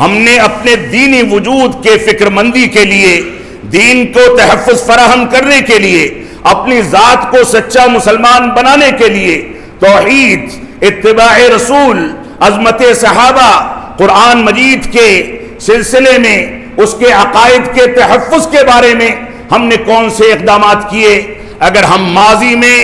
ہم نے اپنے دینی وجود کے فکر مندی کے لیے، دین کو تحفظ فراہم کرنے کے لیے، اپنی ذات کو سچا مسلمان بنانے کے لیے توحید، اتباع رسول، عظمت صحابہ، قرآن مجید کے سلسلے میں اس کے عقائد کے تحفظ کے بارے میں ہم نے کون سے اقدامات کیے؟ اگر ہم ماضی میں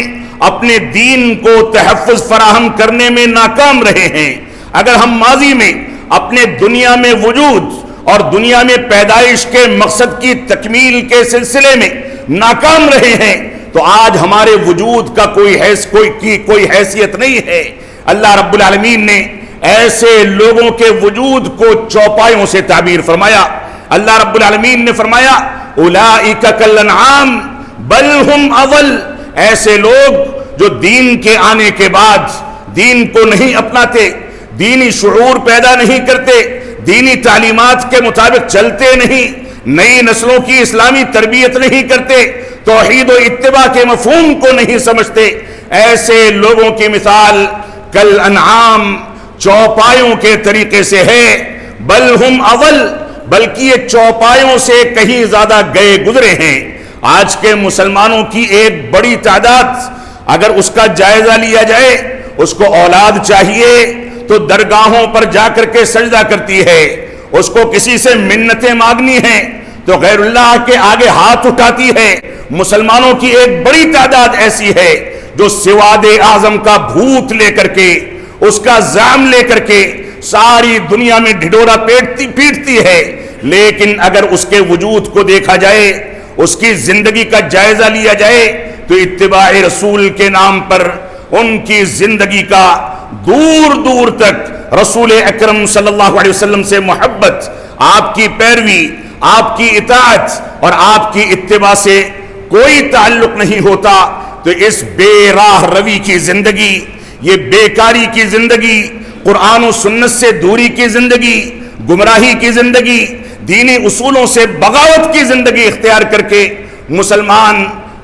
اپنے دین کو تحفظ فراہم کرنے میں ناکام رہے ہیں، اگر ہم ماضی میں اپنے دنیا میں وجود اور دنیا میں پیدائش کے مقصد کی تکمیل کے سلسلے میں ناکام رہے ہیں، تو آج ہمارے وجود کا کوئی حیثیت نہیں ہے۔ اللہ رب العالمین نے ایسے لوگوں کے وجود کو چوپایوں سے تعبیر فرمایا۔ اللہ رب العالمین نے فرمایا اولئک کالانعام بل ہم اضل، ایسے لوگ جو دین کے آنے کے بعد دین کو نہیں اپناتے، دینی شعور پیدا نہیں کرتے، دینی تعلیمات کے مطابق چلتے نہیں، نئی نسلوں کی اسلامی تربیت نہیں کرتے، توحید و اتباع کے مفہوم کو نہیں سمجھتے، ایسے لوگوں کی مثال کالانعام، چوپایوں کے طریقے سے ہے، بل ہم اضل، بلکہ یہ چوپایوں سے کہیں زیادہ گئے گزرے ہیں۔ آج کے مسلمانوں کی ایک بڑی تعداد، اگر اس کا جائزہ لیا جائے، اس کو اولاد چاہیے تو درگاہوں پر جا کر کے سجدہ کرتی ہے، اس کو کسی سے منتیں مانگنی ہیں تو غیر اللہ کے آگے ہاتھ اٹھاتی ہے۔ مسلمانوں کی ایک بڑی تعداد ایسی ہے جو سواد اعظم کا بھوت لے کر کے، اس کا زعم لے کر کے ساری دنیا میں ڈھڈورا پیٹتی ہے، لیکن اگر اس کے وجود کو دیکھا جائے، اس کی زندگی کا جائزہ لیا جائے، تو اتباع رسول کے نام پر ان کی زندگی کا دور دور تک رسول اکرم صلی اللہ علیہ وسلم سے محبت، آپ کی پیروی، آپ کی اطاعت اور آپ کی اتباع سے کوئی تعلق نہیں ہوتا۔ تو اس بے راہ روی کی زندگی، یہ بیکاری کی زندگی، قرآن و سنت سے دوری کی زندگی، گمراہی کی زندگی، دینی اصولوں سے بغاوت کی زندگی اختیار کر کے مسلمان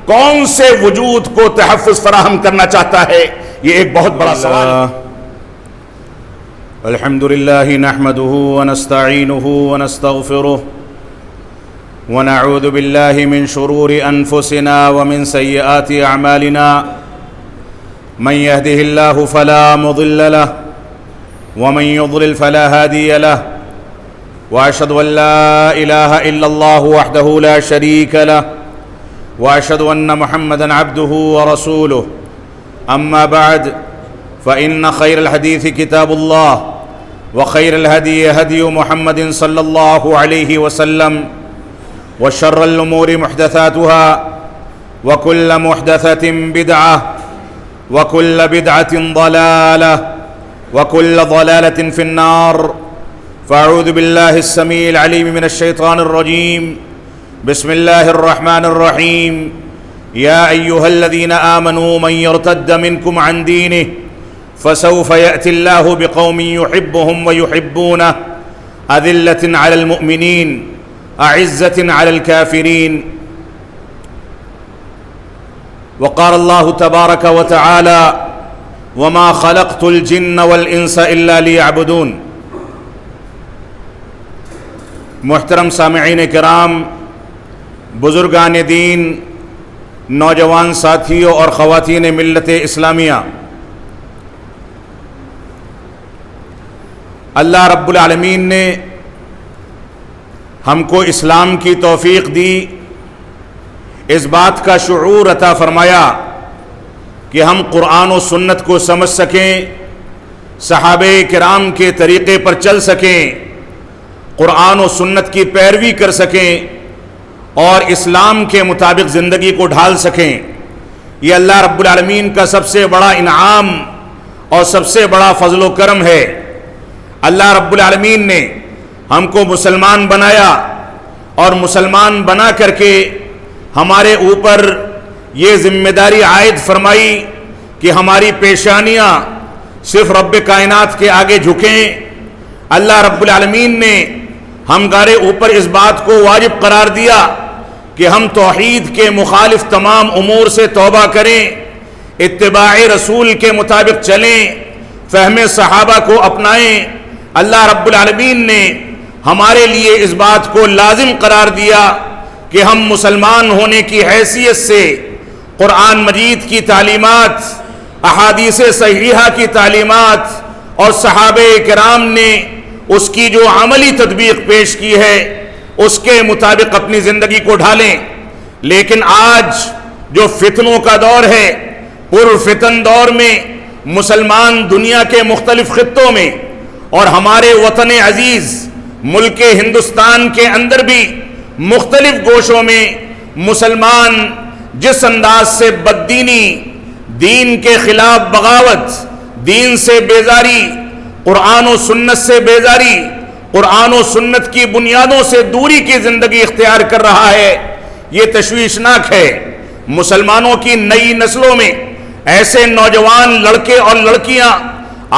کون سے وجود کو تحفظ فراہم کرنا چاہتا ہے؟ یہ ایک بہت بڑا سوال ہے۔ الحمد للہ نحمده ونستعینه ونستغفره ونعوذ باللہ من شرور انفسنا ومن سیئات اعمالنا، من يهده الله فلا مضل له ومن يضلل فلا هادي له، واشهد ان لا اله الا الله وحده لا شريك له، واشهد ان محمدا عبده ورسوله، اما بعد فان خير الحديث كتاب الله، وخير الهدي هدي محمد صلى الله عليه وسلم، وشر الامور محدثاتها، وكل محدثة بدعة، وكل بدعة ضلالة، وكل ضلالة في النار، فأعوذ بالله السميع العليم من الشيطان الرجيم، بسم الله الرحمن الرحيم، يا أيها الذين آمنوا من يرتد منكم عن دينه فسوف يأتي الله بقوم يحبهم ويحبونه، أذلة على المؤمنين أعزة على الكافرين، وقال الله تبارك وتعالى وما خلقت الجن والانس الا ليعبدون۔ محترم سامعین کرام، بزرگان دین، نوجوان ساتھیوں اور خواتین ملت اسلامیہ، اللہ رب العالمین نے ہم کو اسلام کی توفیق دی، اس بات کا شعور عطا فرمایا کہ ہم قرآن و سنت کو سمجھ سکیں، صحابہ کرام کے طریقے پر چل سکیں، قرآن و سنت کی پیروی کر سکیں اور اسلام کے مطابق زندگی کو ڈھال سکیں۔ یہ اللہ رب العالمین کا سب سے بڑا انعام اور سب سے بڑا فضل و کرم ہے۔ اللہ رب العالمین نے ہم کو مسلمان بنایا اور مسلمان بنا کر کے ہمارے اوپر یہ ذمہ داری عائد فرمائی کہ ہماری پیشانیاں صرف رب کائنات کے آگے جھکیں۔ اللہ رب العالمین نے ہمارے اوپر اس بات کو واجب قرار دیا کہ ہم توحید کے مخالف تمام امور سے توبہ کریں، اتباع رسول کے مطابق چلیں، فہم صحابہ کو اپنائیں۔ اللہ رب العالمین نے ہمارے لیے اس بات کو لازم قرار دیا کہ ہم مسلمان ہونے کی حیثیت سے قرآن مجید کی تعلیمات، احادیث صحیحہ کی تعلیمات اور صحابہ کرام نے اس کی جو عملی تطبیق پیش کی ہے اس کے مطابق اپنی زندگی کو ڈھالیں۔ لیکن آج جو فتنوں کا دور ہے، پرفتن دور میں مسلمان دنیا کے مختلف خطوں میں اور ہمارے وطن عزیز ملک ہندوستان کے اندر بھی مختلف گوشوں میں مسلمان جس انداز سے بددینی، دین کے خلاف بغاوت، دین سے بیزاری، قرآن و سنت سے بیزاری، قرآن و سنت کی بنیادوں سے دوری کی زندگی اختیار کر رہا ہے، یہ تشویشناک ہے۔ مسلمانوں کی نئی نسلوں میں ایسے نوجوان لڑکے اور لڑکیاں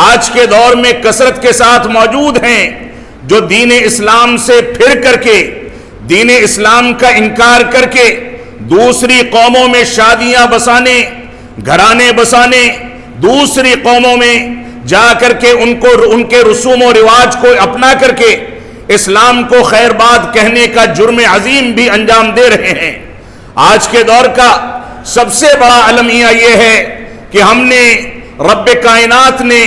آج کے دور میں کثرت کے ساتھ موجود ہیں جو دین اسلام سے پھر کر کے، دین اسلام کا انکار کر کے دوسری قوموں میں شادیاں بسانے، گھرانے بسانے، دوسری قوموں میں جا کر کے ان کے رسوم و رواج کو اپنا کر کے اسلام کو خیر باد کہنے کا جرم عظیم بھی انجام دے رہے ہیں۔ آج کے دور کا سب سے بڑا المیہ یہ ہے کہ ہم نے رب کائنات نے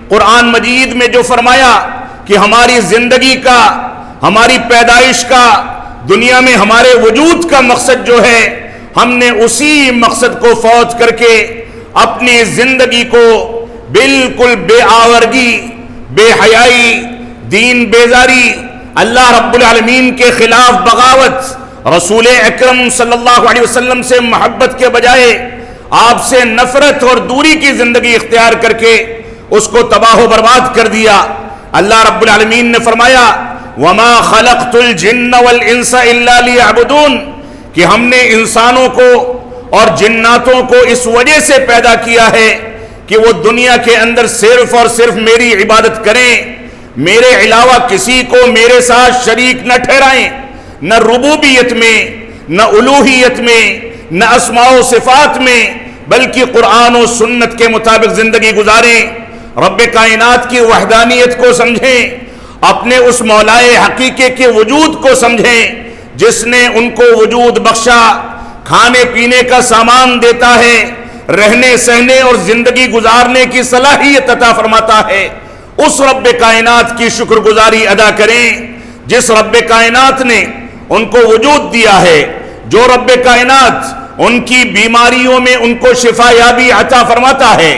قرآن مجید میں جو فرمایا کہ ہماری زندگی کا، ہماری پیدائش کا، دنیا میں ہمارے وجود کا مقصد جو ہے، ہم نے اسی مقصد کو فوت کر کے اپنی زندگی کو بالکل بے آورگی، بے حیائی، دین بیزاری، اللہ رب العالمین کے خلاف بغاوت، رسول اکرم صلی اللہ علیہ وسلم سے محبت کے بجائے آپ سے نفرت اور دوری کی زندگی اختیار کر کے اس کو تباہ و برباد کر دیا۔ اللہ رب العالمین نے فرمایا وَمَا خَلَقْتُ الْجِنَّ وَالْإِنسَ إِلَّا لِيَعْبُدُونَ، کہ ہم نے انسانوں کو اور جناتوں کو اس وجہ سے پیدا کیا ہے کہ وہ دنیا کے اندر صرف اور صرف میری عبادت کریں، میرے علاوہ کسی کو میرے ساتھ شریک نہ ٹھہرائیں، نہ ربوبیت میں، نہ الوہیت میں، نہ اسماء و صفات میں، بلکہ قرآن و سنت کے مطابق زندگی گزاریں، رب کائنات کی وحدانیت کو سمجھیں، اپنے اس مولائے حقیقی کے وجود کو سمجھیں جس نے ان کو وجود بخشا، کھانے پینے کا سامان دیتا ہے، رہنے سہنے اور زندگی گزارنے کی صلاحیت عطا فرماتا ہے۔ اس رب کائنات کی شکر گزاری ادا کریں جس رب کائنات نے ان کو وجود دیا ہے، جو رب کائنات ان کی بیماریوں میں ان کو شفا یابی عطا فرماتا ہے،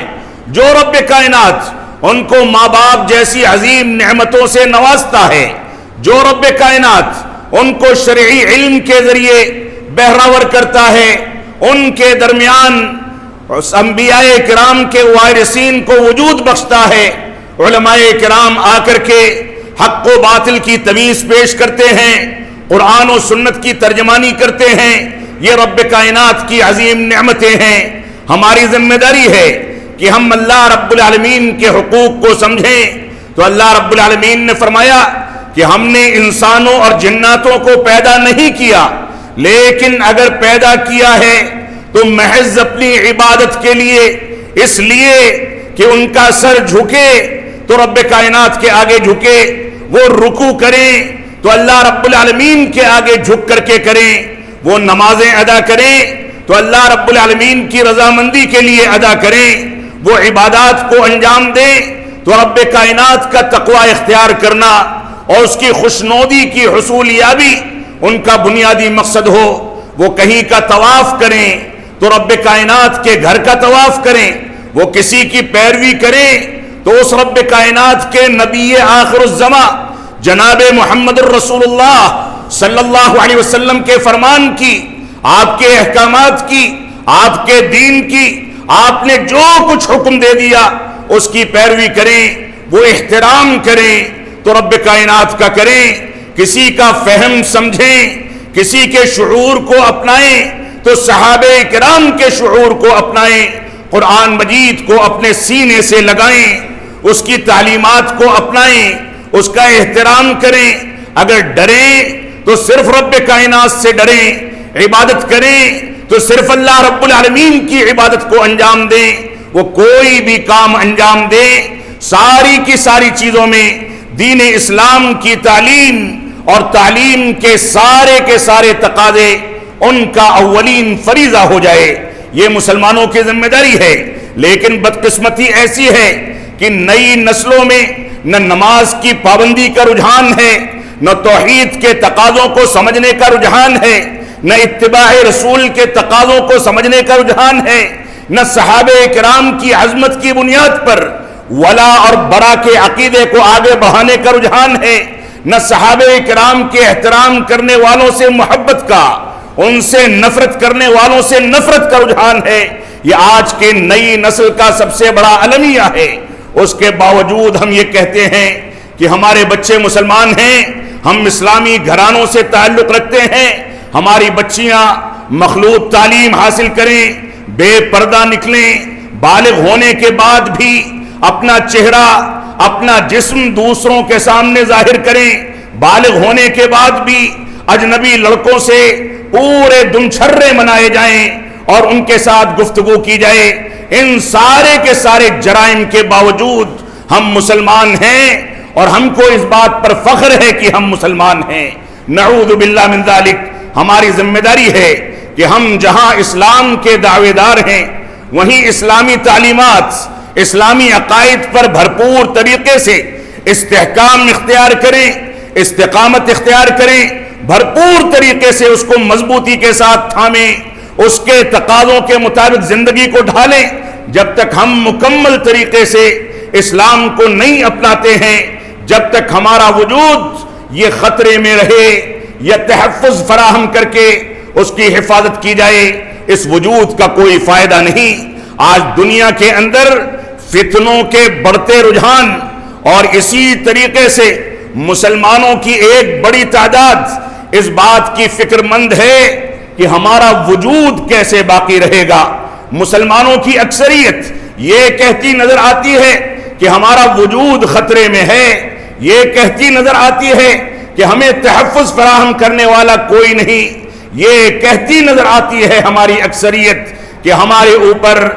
جو رب کائنات ان کو ماں باپ جیسی عظیم نعمتوں سے نوازتا ہے، جو رب کائنات ان کو شرعی علم کے ذریعے بہراور کرتا ہے، ان کے درمیان انبیاء کرام کے وارثین کو وجود بخشتا ہے، علماء کرام آ کر کے حق و باطل کی تمیز پیش کرتے ہیں، قرآن و سنت کی ترجمانی کرتے ہیں، یہ رب کائنات کی عظیم نعمتیں ہیں۔ ہماری ذمہ داری ہے کہ ہم اللہ رب العالمین کے حقوق کو سمجھیں۔ تو اللہ رب العالمین نے فرمایا کہ ہم نے انسانوں اور جناتوں کو پیدا نہیں کیا، لیکن اگر پیدا کیا ہے تو محض اپنی عبادت کے لیے، اس لیے کہ ان کا سر جھکے تو رب کائنات کے آگے جھکے، وہ رکوع کریں تو اللہ رب العالمین کے آگے جھک کر کے کریں، وہ نمازیں ادا کریں تو اللہ رب العالمین کی رضامندی کے لیے ادا کریں، وہ عبادات کو انجام دیں تو رب کائنات کا تقوی اختیار کرنا اور اس کی خوشنودی کی حصول یابی ان کا بنیادی مقصد ہو۔ وہ کہیں کا طواف کریں تو رب کائنات کے گھر کا طواف کریں، وہ کسی کی پیروی کریں تو اس رب کائنات کے نبی آخر الزماں جناب محمد الرسول اللہ صلی اللہ علیہ وسلم کے فرمان کی، آپ کے احکامات کی، آپ کے دین کی، آپ نے جو کچھ حکم دے دیا اس کی پیروی کریں، وہ احترام کریں تو رب کائنات کا کریں، کسی کا فہم سمجھیں، کسی کے شعور کو اپنائیں تو صحابہ کرام کے شعور کو اپنائیں، قرآن مجید کو اپنے سینے سے لگائیں، اس کی تعلیمات کو اپنائیں، اس کا احترام کریں، اگر ڈریں تو صرف رب کائنات سے ڈریں، عبادت کریں تو صرف اللہ رب العالمین کی عبادت کو انجام دیں، وہ کوئی بھی کام انجام دیں، ساری کی ساری چیزوں میں دین اسلام کی تعلیم اور تعلیم کے سارے تقاضے ان کا اولین فریضہ ہو جائے، یہ مسلمانوں کی ذمہ داری ہے۔ لیکن بدقسمتی ایسی ہے کہ نئی نسلوں میں نہ نماز کی پابندی کا رجحان ہے، نہ توحید کے تقاضوں کو سمجھنے کا رجحان ہے، نہ اتباع رسول کے تقاضوں کو سمجھنے کا رجحان ہے، نہ صحابہ کرام کی عظمت کی بنیاد پر ولا اور برا کے عقیدے کو آگے بڑھانے کا رجحان ہے، نہ صحابہ کرام کے احترام کرنے والوں سے محبت کا، ان سے نفرت کرنے والوں سے نفرت کا رجحان ہے۔ یہ آج کے نئی نسل کا سب سے بڑا المیہ ہے۔ اس کے باوجود ہم یہ کہتے ہیں کہ ہمارے بچے مسلمان ہیں، ہم اسلامی گھرانوں سے تعلق رکھتے ہیں، ہماری بچیاں مخلوط تعلیم حاصل کریں، بے پردہ نکلیں، بالغ ہونے کے بعد بھی اپنا چہرہ اپنا جسم دوسروں کے سامنے ظاہر کریں، بالغ ہونے کے بعد بھی اجنبی لڑکوں سے پورے دن چھرے منائے جائیں اور ان کے ساتھ گفتگو کی جائے۔ ان سارے کے سارے جرائم کے باوجود ہم مسلمان ہیں اور ہم کو اس بات پر فخر ہے کہ ہم مسلمان ہیں۔ نعوذ باللہ من ذالک، ہماری ذمہ داری ہے کہ ہم جہاں اسلام کے دعوے دار ہیں وہیں اسلامی تعلیمات، اسلامی عقائد پر بھرپور طریقے سے استحکام اختیار کریں، استقامت اختیار کریں، بھرپور طریقے سے اس کو مضبوطی کے ساتھ تھامیں، اس کے تقاضوں کے مطابق زندگی کو ڈھالیں۔ جب تک ہم مکمل طریقے سے اسلام کو نہیں اپناتے ہیں، جب تک ہمارا وجود یہ خطرے میں رہے یا تحفظ فراہم کر کے اس کی حفاظت کی جائے، اس وجود کا کوئی فائدہ نہیں۔ آج دنیا کے اندر فتنوں کے بڑھتے رجحان اور اسی طریقے سے مسلمانوں کی ایک بڑی تعداد اس بات کی فکر مند ہے کہ ہمارا وجود کیسے باقی رہے گا۔ مسلمانوں کی اکثریت یہ کہتی نظر آتی ہے کہ ہمارا وجود خطرے میں ہے، یہ کہتی نظر آتی ہے کہ ہمیں تحفظ فراہم کرنے والا کوئی نہیں، یہ کہتی نظر آتی ہے ہماری اکثریت کہ ہمارے اوپر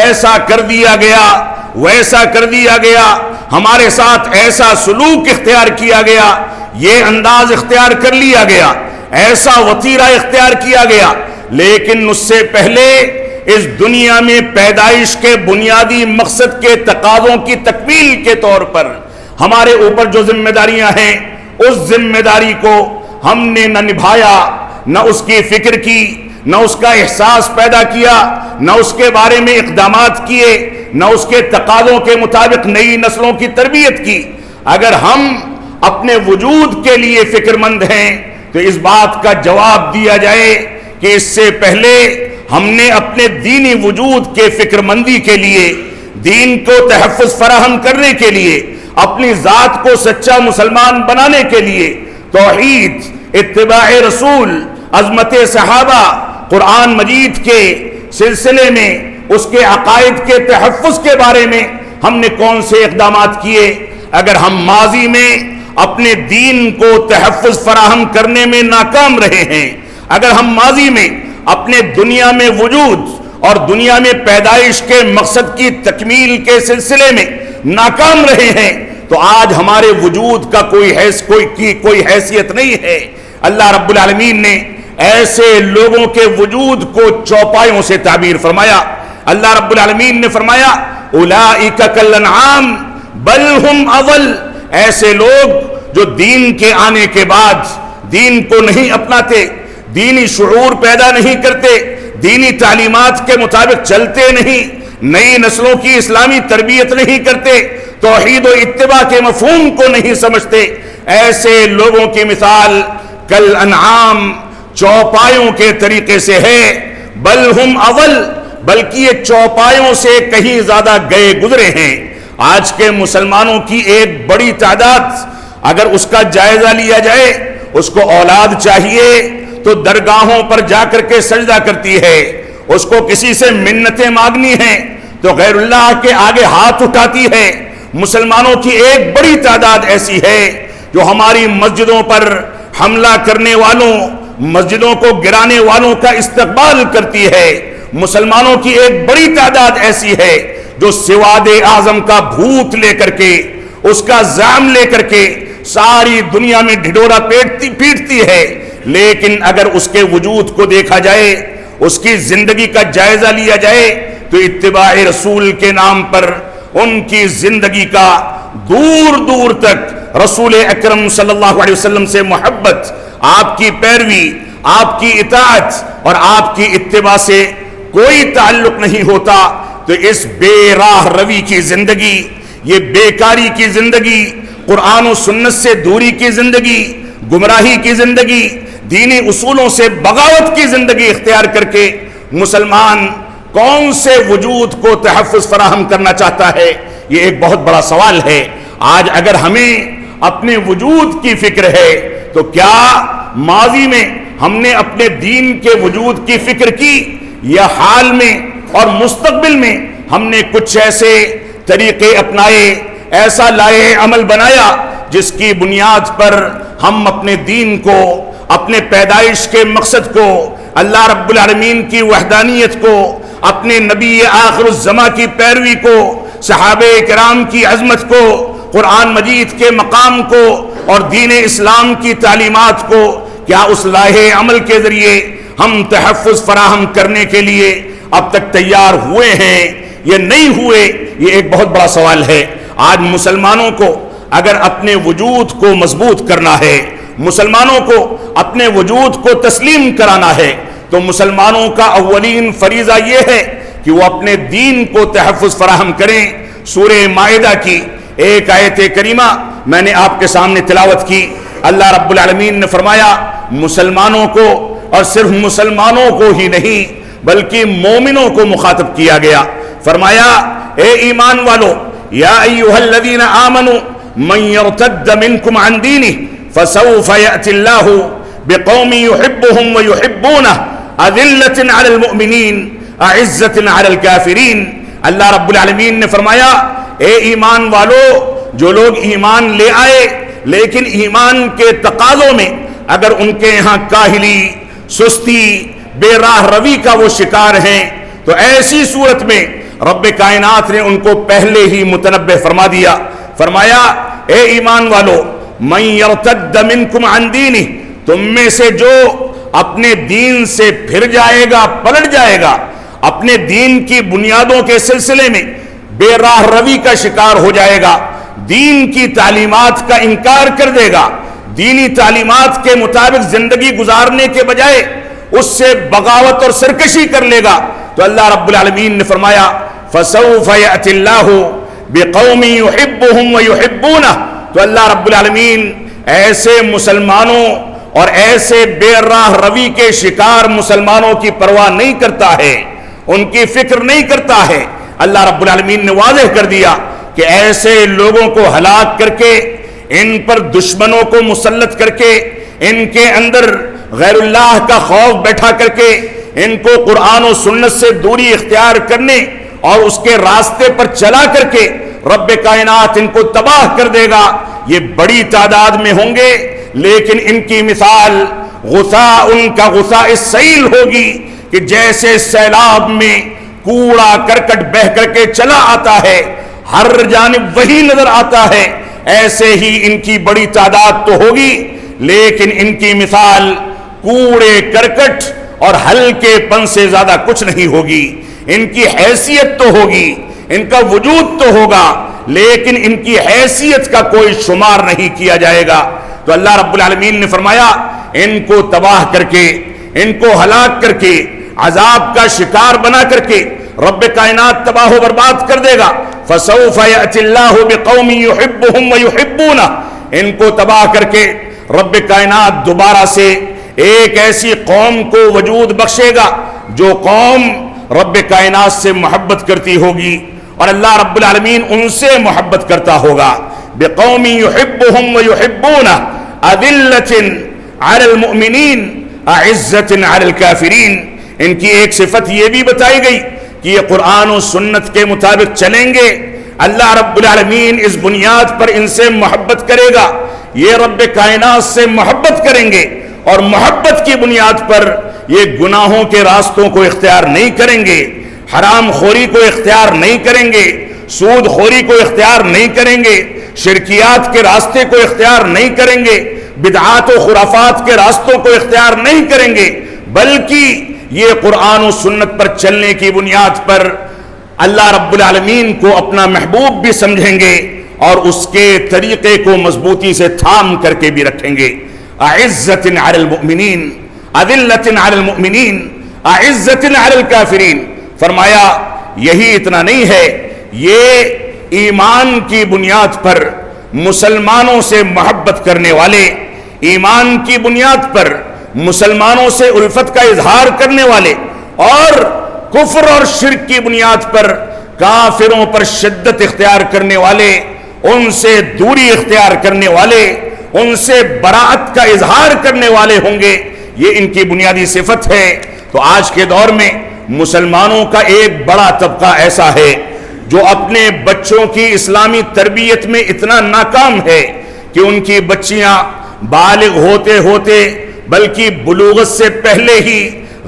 ایسا کر دیا گیا، ویسا کر دیا گیا، ہمارے ساتھ ایسا سلوک اختیار کیا گیا، یہ انداز اختیار کر لیا گیا، ایسا وتیرہ اختیار کیا گیا۔ لیکن اس سے پہلے اس دنیا میں پیدائش کے بنیادی مقصد کے تقاضوں کی تکمیل کے طور پر ہمارے اوپر جو ذمہ داریاں ہیں، اس ذمہ داری کو ہم نے نہ نبھایا، نہ اس کی فکر کی، نہ اس کا احساس پیدا کیا، نہ اس کے بارے میں اقدامات کیے، نہ اس کے تقاضوں کے مطابق نئی نسلوں کی تربیت کی۔ اگر ہم اپنے وجود کے لیے فکر مند ہیں تو اس بات کا جواب دیا جائے کہ اس سے پہلے ہم نے اپنے دینی وجود کے فکر مندی کے لیے، دین کو تحفظ فراہم کرنے کے لیے، اپنی ذات کو سچا مسلمان بنانے کے لیے توحید، اتباع رسول، عظمت صحابہ، قرآن مجید کے سلسلے میں اس کے عقائد کے تحفظ کے بارے میں ہم نے کون سے اقدامات کیے۔ اگر ہم ماضی میں اپنے دین کو تحفظ فراہم کرنے میں ناکام رہے ہیں، اگر ہم ماضی میں اپنے دنیا میں وجود اور دنیا میں پیدائش کے مقصد کی تکمیل کے سلسلے میں ناکام رہے ہیں، تو آج ہمارے وجود کا کوئی حیثیت نہیں ہے۔ اللہ رب العالمین نے ایسے لوگوں کے وجود کو چوپایوں سے تعبیر فرمایا۔ اللہ رب العالمین نے فرمایا اولئک کالانعام بل ہم اضل، ایسے لوگ جو دین کے آنے کے بعد دین کو نہیں اپناتے، دینی شعور پیدا نہیں کرتے، دینی تعلیمات کے مطابق چلتے نہیں، نئی نسلوں کی اسلامی تربیت نہیں کرتے، توحید و اتباع کے مفہوم کو نہیں سمجھتے، ایسے لوگوں کی مثال کالانعام، چوپایوں کے طریقے سے ہے، بل ہم اضل، بلکہ یہ چوپایوں سے کہیں زیادہ گئے گزرے ہیں۔ آج کے مسلمانوں کی ایک بڑی تعداد اگر اس کا جائزہ لیا جائے، اس کو اولاد چاہیے تو درگاہوں پر جا کر کے سجدہ کرتی ہے، اس کو کسی سے منتیں مانگنی ہیں تو غیر اللہ کے آگے ہاتھ اٹھاتی ہے۔ مسلمانوں کی ایک بڑی تعداد ایسی ہے جو ہماری مسجدوں پر حملہ کرنے والوں، مسجدوں کو گرانے والوں کا استقبال کرتی ہے۔ مسلمانوں کی ایک بڑی تعداد ایسی ہے جو سواد اعظم کا بھوت لے کر کے اس کا زعم لے کر کے ساری دنیا میں ڈھڈورا پیٹتی ہے، لیکن اگر اس کے وجود کو دیکھا جائے، اس کی زندگی کا جائزہ لیا جائے، تو اتباع رسول کے نام پر ان کی زندگی کا دور دور تک رسول اکرم صلی اللہ علیہ وسلم سے محبت، آپ کی پیروی، آپ کی اطاعت اور آپ کی اتباع سے کوئی تعلق نہیں ہوتا. تو اس بے راہ روی کی زندگی، یہ بیکاری کی زندگی، قرآن و سنت سے دوری کی زندگی، گمراہی کی زندگی، دینی اصولوں سے بغاوت کی زندگی اختیار کر کے مسلمان کون سے وجود کو تحفظ فراہم کرنا چاہتا ہے؟ یہ ایک بہت بڑا سوال ہے. آج اگر ہمیں اپنے وجود کی فکر ہے تو کیا ماضی میں ہم نے اپنے دین کے وجود کی فکر کی، یا حال میں اور مستقبل میں ہم نے کچھ ایسے طریقے اپنائے، ایسا لائحہ عمل بنایا جس کی بنیاد پر ہم اپنے دین کو، اپنے پیدائش کے مقصد کو، اللہ رب العالمین کی وحدانیت کو، اپنے نبی آخر الزماں کی پیروی کو، صحابہ کرام کی عظمت کو، قرآن مجید کے مقام کو اور دین اسلام کی تعلیمات کو، کیا اس لائحہ عمل کے ذریعے ہم تحفظ فراہم کرنے کے لیے اب تک تیار ہوئے ہیں یا نہیں ہوئے؟ یہ ایک بہت بڑا سوال ہے. آج مسلمانوں کو اگر اپنے وجود کو مضبوط کرنا ہے، مسلمانوں کو اپنے وجود کو تسلیم کرانا ہے، تو مسلمانوں کا اولین فریضہ یہ ہے کہ وہ اپنے دین کو تحفظ فراہم کریں. سورہ مائدہ کی ایک آیت کریمہ میں نے آپ کے سامنے تلاوت کی. اللہ رب العالمین نے فرمایا مسلمانوں کو، اور صرف مسلمانوں کو ہی نہیں بلکہ مومنوں کو مخاطب کیا گیا. فرمایا اے ایمان والو، یا ایھا الذین آمنوا من یرتد منکم عن دینہ فسوف یأتی اللہ بقوم یحبهم ویحبونہ اذلۃ علی المؤمنین اعزۃ علی الکافرین. اللہ رب العالمین نے فرمایا اے ایمان والو، جو لوگ ایمان لے آئے لیکن ایمان کے تقاضوں میں اگر ان کے یہاں کاہلی، سستی، بے راہ روی کا وہ شکار ہیں، تو ایسی صورت میں رب کائنات نے ان کو پہلے ہی متنبہ فرما دیا. فرمایا اے ایمان والو، من یرتد منکم عن دینہ، تم میں سے جو اپنے دین سے پھر جائے گا، پلٹ جائے گا، اپنے دین کی بنیادوں کے سلسلے میں بے راہ روی کا شکار ہو جائے گا، دین کی تعلیمات کا انکار کر دے گا، دینی تعلیمات کے مطابق زندگی گزارنے کے بجائے اس سے بغاوت اور سرکشی کر لے گا، تو اللہ رب العالمین نے فرمایا فسوف یأتی اللہ بقوم یحبهم ویحبونہ. تو اللہ رب العالمین ایسے مسلمانوں اور ایسے بے راہ روی کے شکار مسلمانوں کی پرواہ نہیں کرتا ہے، ان کی فکر نہیں کرتا ہے. اللہ رب العالمین نے واضح کر دیا کہ ایسے لوگوں کو ہلاک کر کے، ان پر دشمنوں کو مسلط کر کے، ان کے اندر غیر اللہ کا خوف بیٹھا کر کے، ان کو قرآن و سنت سے دوری اختیار کرنے اور اس کے راستے پر چلا کر کے رب کائنات ان کو تباہ کر دے گا. یہ بڑی تعداد میں ہوں گے، لیکن ان کی مثال غثاء ان کا غثاء السیل ہوگی کہ جیسے سیلاب میں کوڑا کرکٹ بہ کر کے چلا آتا ہے، ہر جانب وہی نظر آتا ہے، ایسے ہی ان کی بڑی تعداد تو ہوگی لیکن ان کی مثال کوڑے کرکٹ اور ہلکے پن سے زیادہ کچھ نہیں ہوگی. ان کی حیثیت تو ہوگی، ان کا وجود تو ہوگا، لیکن ان کی حیثیت کا کوئی شمار نہیں کیا جائے گا. تو اللہ رب العالمین نے فرمایا ان کو تباہ کر کے، ان کو ہلاک کر کے، عذاب کا شکار بنا کر کے رب کائنات تباہ و برباد کر دے گا. فسوف یأتی اللہ بقوم یحبهم ویحبونہ. ان کو تباہ کر کے رب کائنات دوبارہ سے ایک ایسی قوم کو وجود بخشے گا جو قوم رب کائنات سے محبت کرتی ہوگی اور اللہ رب العالمین ان سے محبت کرتا ہوگا. بقوم یحبهم ویحبونہ اذلۃ علی المؤمنین اعزۃ علی الکافرین. ان کی ایک صفت یہ بھی بتائی گئی کہ یہ قرآن و سنت کے مطابق چلیں گے، اللہ رب العالمین اس بنیاد پر ان سے محبت کرے گا، یہ رب کائنات سے محبت کریں گے اور محبت کی بنیاد پر یہ گناہوں کے راستوں کو اختیار نہیں کریں گے، حرام خوری کو اختیار نہیں کریں گے، سود خوری کو اختیار نہیں کریں گے، شرکیات کے راستے کو اختیار نہیں کریں گے، بدعات و خرافات کے راستوں کو اختیار نہیں کریں گے، بلکہ یہ قرآن و سنت پر چلنے کی بنیاد پر اللہ رب العالمین کو اپنا محبوب بھی سمجھیں گے اور اس کے طریقے کو مضبوطی سے تھام کر کے بھی رکھیں گے۔ اعزۃ علی المؤمنین اذلۃ علی المؤمنین اعزۃ علی الکافرین، فرمایا یہی اتنا نہیں ہے، یہ ایمان کی بنیاد پر مسلمانوں سے محبت کرنے والے، ایمان کی بنیاد پر مسلمانوں سے الفت کا اظہار کرنے والے، اور کفر اور شرک کی بنیاد پر کافروں پر شدت اختیار کرنے والے، ان سے دوری اختیار کرنے والے، ان سے براءت کا اظہار کرنے والے ہوں گے، یہ ان کی بنیادی صفت ہے۔ تو آج کے دور میں مسلمانوں کا ایک بڑا طبقہ ایسا ہے جو اپنے بچوں کی اسلامی تربیت میں اتنا ناکام ہے کہ ان کی بچیاں بالغ ہوتے ہوتے بلکہ بلوغت سے پہلے ہی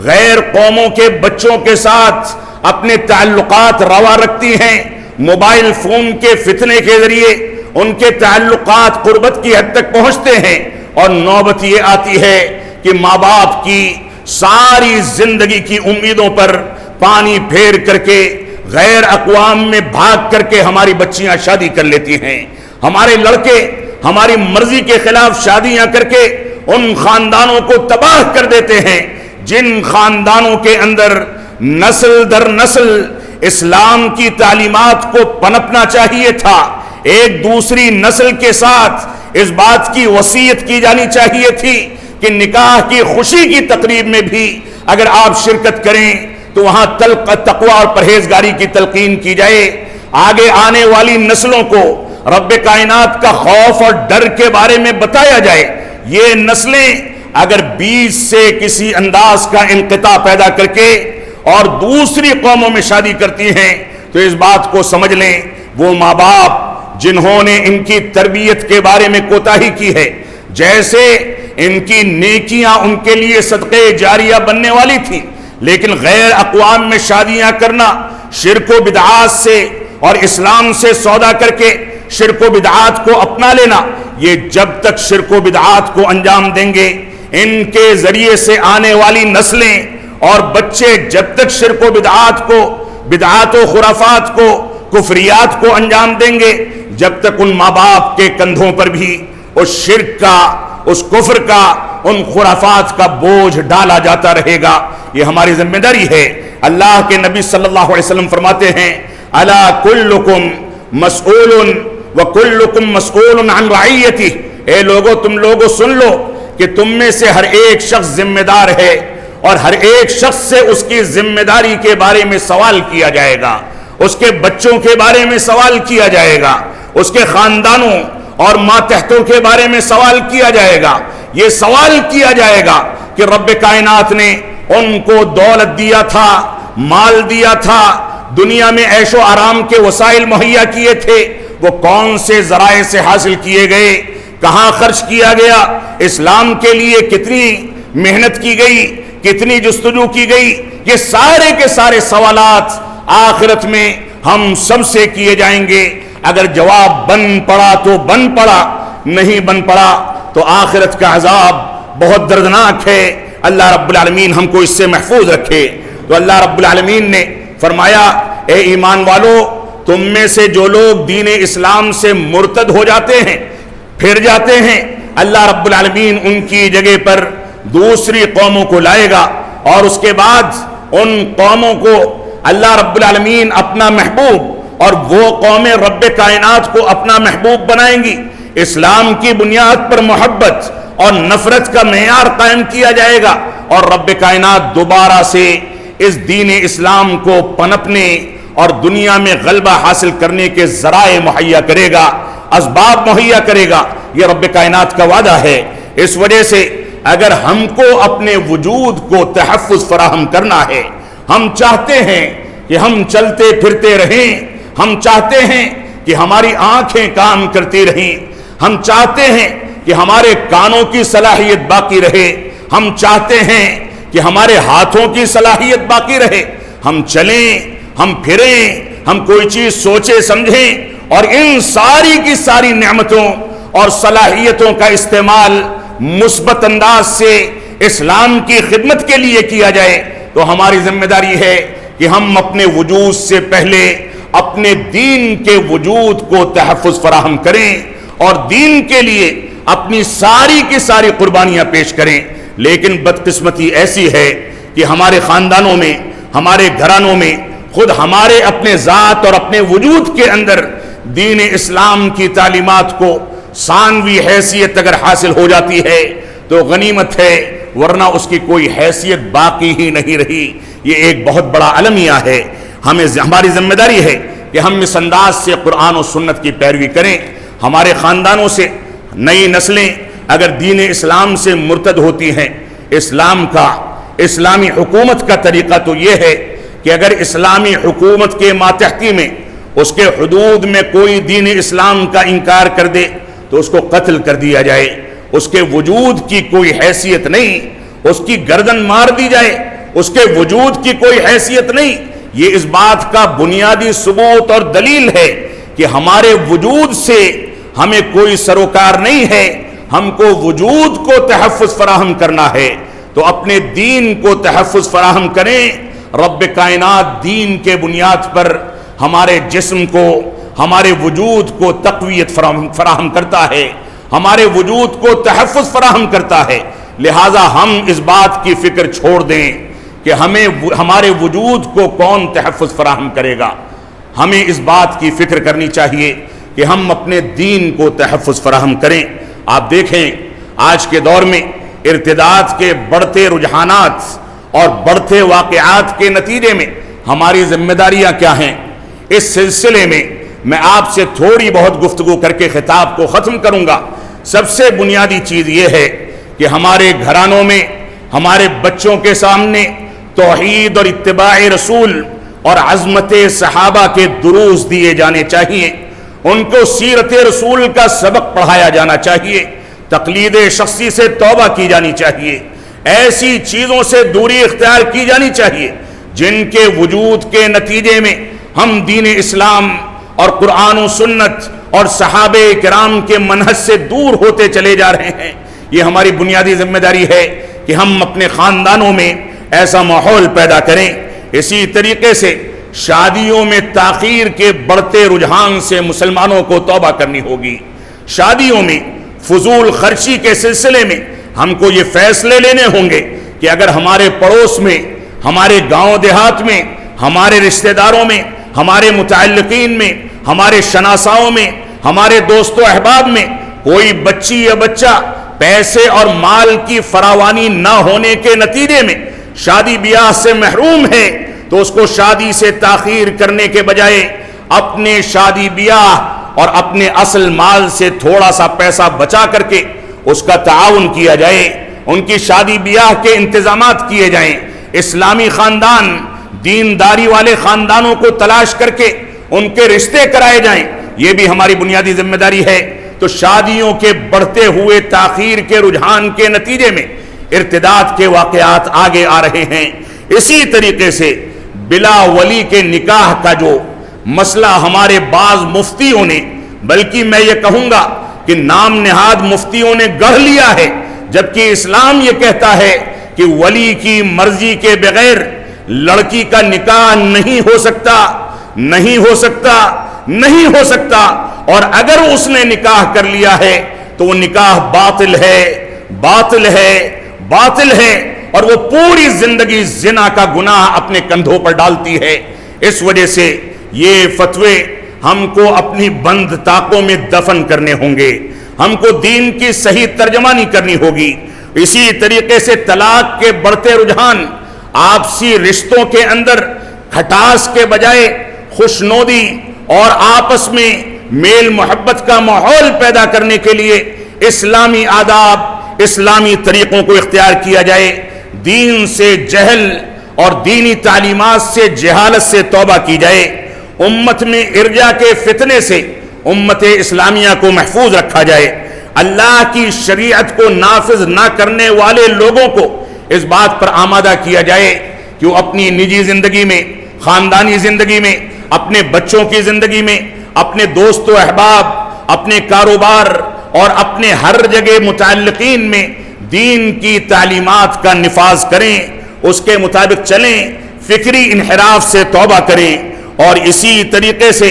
غیر قوموں کے بچوں کے ساتھ اپنے تعلقات روا رکھتی ہیں، موبائل فون کے فتنے کے ذریعے ان کے تعلقات قربت کی حد تک پہنچتے ہیں، اور نوبت یہ آتی ہے کہ ماں باپ کی ساری زندگی کی امیدوں پر پانی پھیر کر کے غیر اقوام میں بھاگ کر کے ہماری بچیاں شادی کر لیتی ہیں، ہمارے لڑکے ہماری مرضی کے خلاف شادیاں کر کے ان خاندانوں کو تباہ کر دیتے ہیں جن خاندانوں کے اندر نسل در نسل اسلام کی تعلیمات کو پنپنا چاہیے تھا، ایک دوسری نسل کے ساتھ اس بات کی وصیت کی جانی چاہیے تھی کہ نکاح کی خوشی کی تقریب میں بھی اگر آپ شرکت کریں تو وہاں تقوی اور پرہیزگاری کی تلقین کی جائے، آگے آنے والی نسلوں کو رب کائنات کا خوف اور ڈر کے بارے میں بتایا جائے۔ یہ نسلیں اگر بیچ سے کسی انداز کا انقطاع پیدا کر کے اور دوسری قوموں میں شادی کرتی ہیں تو اس بات کو سمجھ لیں وہ ماں باپ جنہوں نے ان کی تربیت کے بارے میں کوتاہی کی ہے، جیسے ان کی نیکیاں ان کے لیے صدقے جاریہ بننے والی تھی، لیکن غیر اقوام میں شادیاں کرنا، شرک و بدعات سے اور اسلام سے سودا کر کے شرک و بدعات کو اپنا لینا، یہ جب تک شرک و بدعات کو انجام دیں گے، ان کے ذریعے سے آنے والی نسلیں اور بچے جب تک شرک و بدعات کو، بدعات و خرافات کو، کفریات کو انجام دیں گے، جب تک ان ماں باپ کے کندھوں پر بھی اس شرک کا، اس کفر کا، ان خرافات کا بوجھ ڈالا جاتا رہے گا۔ یہ ہماری ذمہ داری ہے۔ اللہ کے نبی صلی اللہ علیہ وسلم فرماتے ہیں الا کلکم مسئول وکلکم مسئول عن رعیتہ، اے لوگو تم لوگو سن لو کہ تم میں سے ہر ایک شخص ذمہ دار ہے اور ہر ایک شخص سے اس کی ذمہ داری کے بارے میں سوال کیا جائے گا، اس کے بچوں کے بارے میں سوال کیا جائے گا، اس کے خاندانوں اور ماتحتوں کے بارے میں سوال کیا جائے گا۔ یہ سوال کیا جائے گا کہ رب کائنات نے ان کو دولت دیا تھا، مال دیا تھا، دنیا میں عیش و آرام کے وسائل مہیا کیے تھے، وہ کون سے ذرائع سے حاصل کیے گئے، کہاں خرچ کیا گیا، اسلام کے لیے کتنی محنت کی گئی، کتنی جستجو کی گئی، یہ سارے کے سارے سوالات آخرت میں ہم سب سے کیے جائیں گے۔ اگر جواب بن پڑا تو بن پڑا، نہیں بن پڑا تو آخرت کا عذاب بہت دردناک ہے۔ اللہ رب العالمین ہم کو اس سے محفوظ رکھے۔ تو اللہ رب العالمین نے فرمایا اے ایمان والو، تم میں سے جو لوگ دین اسلام سے مرتد ہو جاتے ہیں، پھر جاتے ہیں، اللہ رب العالمین ان کی جگہ پر دوسری قوموں کو لائے گا، اور اس کے بعد ان قوموں کو اللہ رب العالمین اپنا محبوب اور وہ قومیں رب کائنات کو اپنا محبوب بنائیں گی۔ اسلام کی بنیاد پر محبت اور نفرت کا معیار قائم کیا جائے گا، اور رب کائنات دوبارہ سے اس دین اسلام کو پنپنے اور دنیا میں غلبہ حاصل کرنے کے ذرائع مہیا کرے گا، اسباب مہیا کرے گا۔ یہ رب کائنات کا وعدہ ہے۔ اس وجہ سے اگر ہم کو اپنے وجود کو تحفظ فراہم کرنا ہے، ہم چاہتے ہیں کہ ہم چلتے پھرتے رہیں، ہم چاہتے ہیں کہ ہماری آنکھیں کام کرتی رہیں، ہم چاہتے ہیں کہ ہمارے کانوں کی صلاحیت باقی رہے، ہم چاہتے ہیں کہ ہمارے ہاتھوں کی صلاحیت باقی رہے، ہم چلیں، ہم پھریں، ہم کوئی چیز سوچیں سمجھیں اور ان ساری کی ساری نعمتوں اور صلاحیتوں کا استعمال مثبت انداز سے اسلام کی خدمت کے لیے کیا جائے تو ہماری ذمہ داری ہے کہ ہم اپنے وجود سے پہلے اپنے دین کے وجود کو تحفظ فراہم کریں اور دین کے لیے اپنی ساری کی ساری قربانیاں پیش کریں. لیکن بدقسمتی ایسی ہے کہ ہمارے خاندانوں میں، ہمارے گھرانوں میں، خود ہمارے اپنے ذات اور اپنے وجود کے اندر دین اسلام کی تعلیمات کو ثانوی حیثیت اگر حاصل ہو جاتی ہے تو غنیمت ہے، ورنہ اس کی کوئی حیثیت باقی ہی نہیں رہی. یہ ایک بہت بڑا المیہ ہے. ہماری ذمہ داری ہے کہ ہم اس انداز سے قرآن و سنت کی پیروی کریں. ہمارے خاندانوں سے نئی نسلیں اگر دین اسلام سے مرتد ہوتی ہیں، اسلامی حکومت کا طریقہ تو یہ ہے کہ اگر اسلامی حکومت کے ماتحتی میں اس کے حدود میں کوئی دین اسلام کا انکار کر دے تو اس کو قتل کر دیا جائے. اس کے وجود کی کوئی حیثیت نہیں، اس کی گردن مار دی جائے، اس کے وجود کی کوئی حیثیت نہیں. یہ اس بات کا بنیادی ثبوت اور دلیل ہے کہ ہمارے وجود سے ہمیں کوئی سروکار نہیں ہے. ہم کو وجود کو تحفظ فراہم کرنا ہے تو اپنے دین کو تحفظ فراہم کریں. رب کائنات دین کے بنیاد پر ہمارے جسم کو، ہمارے وجود کو تقویت فراہم کرتا ہے، ہمارے وجود کو تحفظ فراہم کرتا ہے. لہٰذا ہم اس بات کی فکر چھوڑ دیں کہ ہمارے وجود کو کون تحفظ فراہم کرے گا. ہمیں اس بات کی فکر کرنی چاہیے کہ ہم اپنے دین کو تحفظ فراہم کریں. آپ دیکھیں آج کے دور میں ارتداد کے بڑھتے رجحانات اور بڑھتے واقعات کے نتیجے میں ہماری ذمہ داریاں کیا ہیں. اس سلسلے میں میں آپ سے تھوڑی بہت گفتگو کر کے خطاب کو ختم کروں گا. سب سے بنیادی چیز یہ ہے کہ ہمارے گھرانوں میں ہمارے بچوں کے سامنے توحید اور اتباع رسول اور عظمت صحابہ کے دروس دیے جانے چاہیے. ان کو سیرت رسول کا سبق پڑھایا جانا چاہیے. تقلید شخصی سے توبہ کی جانی چاہیے. ایسی چیزوں سے دوری اختیار کی جانی چاہیے جن کے وجود کے نتیجے میں ہم دین اسلام اور قرآن و سنت اور صحابہ کرام کے منہج سے دور ہوتے چلے جا رہے ہیں. یہ ہماری بنیادی ذمہ داری ہے کہ ہم اپنے خاندانوں میں ایسا ماحول پیدا کریں. اسی طریقے سے شادیوں میں تاخیر کے بڑھتے رجحان سے مسلمانوں کو توبہ کرنی ہوگی. شادیوں میں فضول خرچی کے سلسلے میں ہم کو یہ فیصلے لینے ہوں گے کہ اگر ہمارے پڑوس میں، ہمارے گاؤں دیہات میں، ہمارے رشتہ داروں میں، ہمارے متعلقین میں، ہمارے شناساؤں میں، ہمارے دوست و احباب میں کوئی بچی یا بچہ پیسے اور مال کی فراوانی نہ ہونے کے نتیجے میں شادی بیاہ سے محروم ہے تو اس کو شادی سے تاخیر کرنے کے بجائے اپنے شادی بیاہ اور اپنے اصل مال سے تھوڑا سا پیسہ بچا کر کے اس کا تعاون کیا جائے. ان کی شادی بیاہ کے انتظامات کیے جائیں. اسلامی خاندان، دینداری والے خاندانوں کو تلاش کر کے ان کے رشتے کرائے جائیں. یہ بھی ہماری بنیادی ذمہ داری ہے. تو شادیوں کے بڑھتے ہوئے تاخیر کے رجحان کے نتیجے میں ارتداد کے واقعات آگے آ رہے ہیں. اسی طریقے سے بلا ولی کے نکاح کا جو مسئلہ ہمارے بعض مفتیوں نے، بلکہ میں یہ کہوں گا کہ نام نہاد مفتیوں نے گڑھ لیا ہے، جبکہ اسلام یہ کہتا ہے کہ ولی کی مرضی کے بغیر لڑکی کا نکاح نہیں ہو سکتا، نہیں ہو سکتا، نہیں ہو سکتا. اور اگر اس نے نکاح کر لیا ہے تو وہ نکاح باطل ہے، باطل ہے، باطل ہے، اور وہ پوری زندگی زنا کا گناہ اپنے کندھوں پر ڈالتی ہے. اس وجہ سے یہ فتوے ہم کو اپنی بند طاقوں میں دفن کرنے ہوں گے. ہم کو دین کی صحیح ترجمانی کرنی ہوگی. اسی طریقے سے طلاق کے بڑھتے رجحان، آپسی رشتوں کے اندر کھٹاس کے بجائے خوشنودی اور آپس میں میل محبت کا ماحول پیدا کرنے کے لیے اسلامی آداب، اسلامی طریقوں کو اختیار کیا جائے. دین سے جہل اور دینی تعلیمات سے جہالت سے توبہ کی جائے. امت میں ارجا کے فتنے سے امت اسلامیہ کو محفوظ رکھا جائے. اللہ کی شریعت کو نافذ نہ کرنے والے لوگوں کو اس بات پر آمادہ کیا جائے کہ وہ اپنی نجی زندگی میں، خاندانی زندگی میں، اپنے بچوں کی زندگی میں، اپنے دوست و احباب، اپنے کاروبار اور اپنے ہر جگہ متعلقین میں دین کی تعلیمات کا نفاذ کریں، اس کے مطابق چلیں، فکری انحراف سے توبہ کریں، اور اسی طریقے سے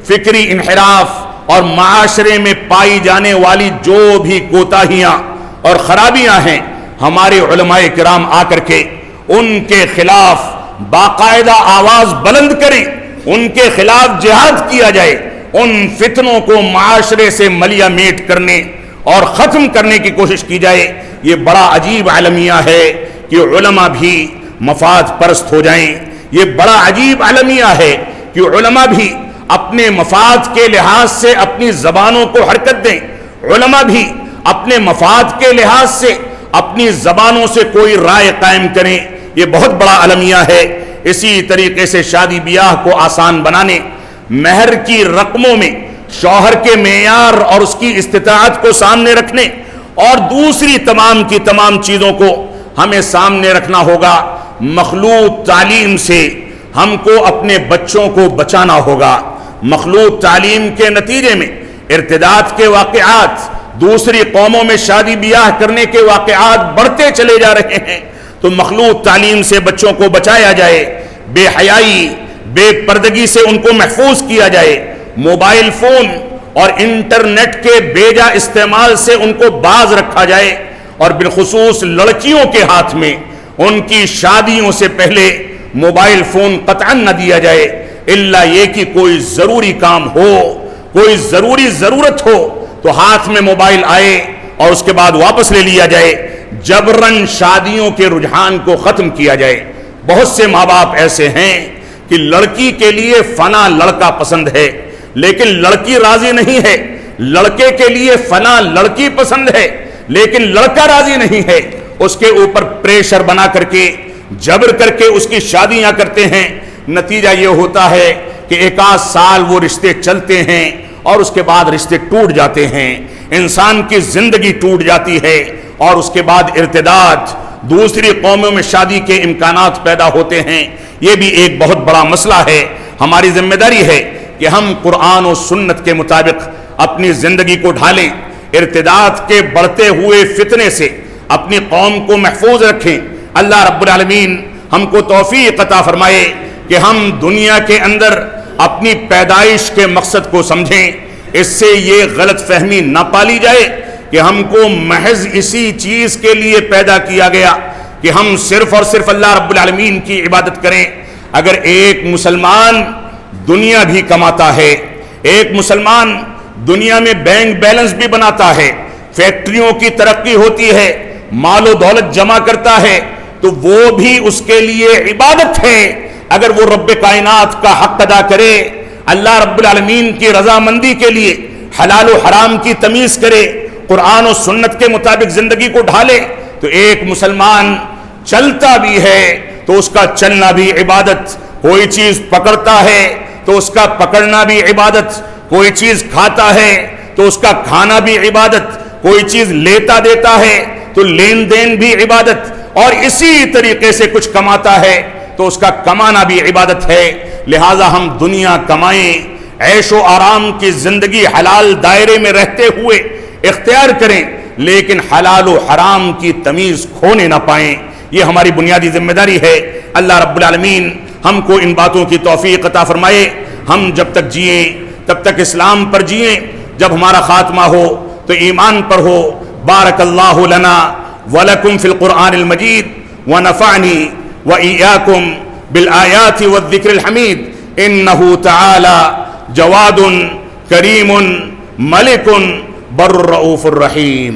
فکری انحراف اور معاشرے میں پائی جانے والی جو بھی کوتاہیاں اور خرابیاں ہیں، ہمارے علماء کرام آ کر کے ان کے خلاف باقاعدہ آواز بلند کریں، ان کے خلاف جہاد کیا جائے، ان فتنوں کو معاشرے سے ملیا میٹ کرنے اور ختم کرنے کی کوشش کی جائے۔ یہ بڑا عجیب عالمیہ ہے کہ علماء بھی مفاد پرست ہو جائیں، یہ بڑا عجیب عالمیہ ہے کہ علماء بھی اپنے مفاد کے لحاظ سے اپنی زبانوں کو حرکت دیں، علماء بھی اپنے مفاد کے لحاظ سے اپنی زبانوں سے کوئی رائے قائم کریں، یہ بہت بڑا عالمیہ ہے۔ اسی طریقے سے شادی بیاہ کو آسان بنانے، مہر کی رقموں میں شوہر کے معیار اور اس کی استطاعت کو سامنے رکھنے، اور دوسری تمام کی تمام چیزوں کو ہمیں سامنے رکھنا ہوگا۔ مخلوط تعلیم سے ہم کو اپنے بچوں کو بچانا ہوگا۔ مخلوط تعلیم کے نتیجے میں ارتداد کے واقعات، دوسری قوموں میں شادی بیاہ کرنے کے واقعات بڑھتے چلے جا رہے ہیں، تو مخلوط تعلیم سے بچوں کو بچایا جائے، بے حیائی، بے پردگی سے ان کو محفوظ کیا جائے، موبائل فون اور انٹرنیٹ کے بیجا استعمال سے ان کو باز رکھا جائے، اور بالخصوص لڑکیوں کے ہاتھ میں ان کی شادیوں سے پہلے موبائل فون قطعاً نہ دیا جائے، الا یہ کہ کوئی ضروری کام ہو، کوئی ضروری ضرورت ہو تو ہاتھ میں موبائل آئے اور اس کے بعد واپس لے لیا جائے، جبراً شادیوں کے رجحان کو ختم کیا جائے۔ بہت سے ماں باپ ایسے ہیں کہ لڑکی کے لیے فنا لڑکا پسند ہے لیکن لڑکی راضی نہیں ہے، لڑکے کے لیے فنا لڑکی پسند ہے لیکن لڑکا راضی نہیں ہے، اس کے اوپر پریشر بنا کر کے، جبر کر کے اس کی شادیاں کرتے ہیں۔ نتیجہ یہ ہوتا ہے کہ ایک آدھ سال وہ رشتے چلتے ہیں اور اس کے بعد رشتے ٹوٹ جاتے ہیں، انسان کی زندگی ٹوٹ جاتی ہے، اور اس کے بعد ارتداد، دوسری قوموں میں شادی کے امکانات پیدا ہوتے ہیں۔ یہ بھی ایک بہت بڑا مسئلہ ہے۔ ہماری ذمہ داری ہے کہ ہم قرآن و سنت کے مطابق اپنی زندگی کو ڈھالیں، ارتداد کے بڑھتے ہوئے فتنے سے اپنی قوم کو محفوظ رکھیں۔ اللہ رب العالمین ہم کو توفیق عطا فرمائے کہ ہم دنیا کے اندر اپنی پیدائش کے مقصد کو سمجھیں، اس سے یہ غلط فہمی نہ پالی جائے کہ ہم کو محض اسی چیز کے لیے پیدا کیا گیا کہ ہم صرف اور صرف اللہ رب العالمین کی عبادت کریں۔ اگر ایک مسلمان دنیا بھی کماتا ہے، ایک مسلمان دنیا میں بینک بیلنس بھی بناتا ہے، فیکٹریوں کی ترقی ہوتی ہے، مال و دولت جمع کرتا ہے، تو وہ بھی اس کے لیے عبادت ہے۔ اگر وہ رب کائنات کا حق ادا کرے، اللہ رب العالمین کی رضامندی کے لیے حلال و حرام کی تمیز کرے، قرآن و سنت کے مطابق زندگی کو ڈھالے، تو ایک مسلمان چلتا بھی ہے تو اس کا چلنا بھی عبادت، کوئی چیز پکڑتا ہے تو اس کا پکڑنا بھی عبادت، کوئی چیز کھاتا ہے تو اس کا کھانا بھی عبادت، کوئی چیز لیتا دیتا ہے تو لین دین بھی عبادت، اور اسی طریقے سے کچھ کماتا ہے تو اس کا کمانا بھی عبادت ہے۔ لہٰذا ہم دنیا کمائیں، عیش و آرام کی زندگی حلال دائرے میں رہتے ہوئے اختیار کریں، لیکن حلال و حرام کی تمیز کھونے نہ پائیں۔ یہ ہماری بنیادی ذمہ داری ہے۔ اللہ رب العالمین ہم کو ان باتوں کی توفیق عطا فرمائے۔ ہم جب تک جئیں تب تک اسلام پر جئیں، جب ہمارا خاتمہ ہو تو ایمان پر ہو۔ بارک اللہ لنا ولکم فی القرآن المجید ونفعنی وإياكم بالآيات والذكر الحميد إنه تعالى جواد كريم ملك بر الرؤوف الرحيم۔